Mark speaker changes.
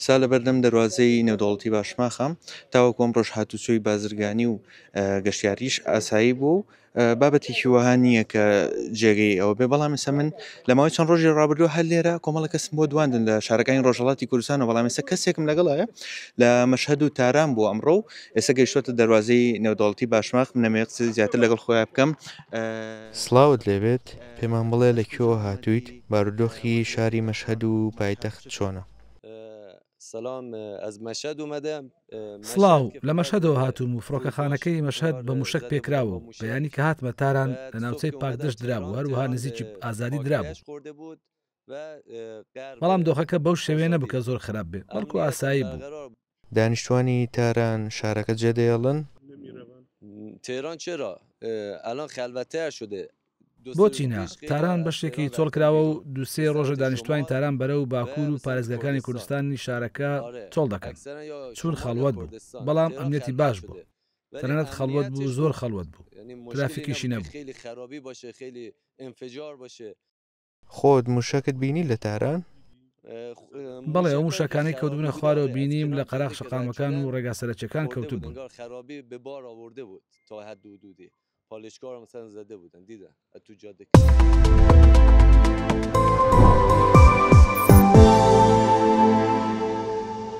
Speaker 1: سا لەبەردەم دەواازەی نێودوڵەتی باشماخە تاوەکۆم ڕۆژ هاتوچۆی بازرگانی و گەشتیاریش ئاسایی بوو بابەتێکی وەها نییە کە جێگەی ئەوە بێ بەڵام ئێستا من لە ماوەی چەند ڕۆژی ڕابردووە هەر لێرە کۆمەڵە کەسم بۆ دواندن لە شارەکانی ڕۆژهەڵاتی کوردستان و بەڵام ئێستا کەسێکم لەگەڵایە لە مەشهەد و تاران بوو ئەمڕۆ و ئێستا گەیشتوتە دەواازەی نێودوڵەتی باشماخ نەمەیە قسەی زیاتر لەگەڵ خۆیان بکەم.
Speaker 2: سڵاوت لێبێت پێمان بڵێ لە کوێوە هاتوویت بارودۆخی شاری مەشهەد و پایتەخت چۆنە؟
Speaker 3: سلام از مەشهد اومدم.
Speaker 4: سڵاو لە مەشهدەوە هاتووم و فڕۆکەخانەکەی مەشهد بە موشک پێکراوە و بەیانی کە هاتمە تاران لە ناوچەی پاکدەشت درابوو هەروەها نزیکی ئازادی درابوو بەڵام دۆخەکە بەو شێوەیە نەبوو کە زۆر خراپ بێ بەڵکو ئاسایی بوو.
Speaker 2: دانیشتوانی تاران شارەکە جێدەیەڵن؟
Speaker 3: تێران چرا الان خەلوەتەیە شده.
Speaker 4: بۆچی نا تاران بەشێکی چۆڵ کراوە و دووسێ ڕۆژە دانیشتوانی تاران بەرە و باکوور و پارێزگەکانی کوردستانی شارەکە چۆڵ دەکەن چون خەڵوەت بوو بەڵام ئەمنیەتی باش بوو تەنانەت خەڵوەت بوو زۆر خەڵوەت بوو ترافیکیشی نەبوو.
Speaker 2: خۆت موشەکت بینی لە تاران؟
Speaker 4: بەڵێ ئەو موشەکانی کەوتبوونە خوارەوە بینیم لە قەراق شەقامەکان و ڕێگا سەرچەکان کەوتو بوون.
Speaker 3: پالشگاه رو مثلا زده بودن دیدن تو جاده.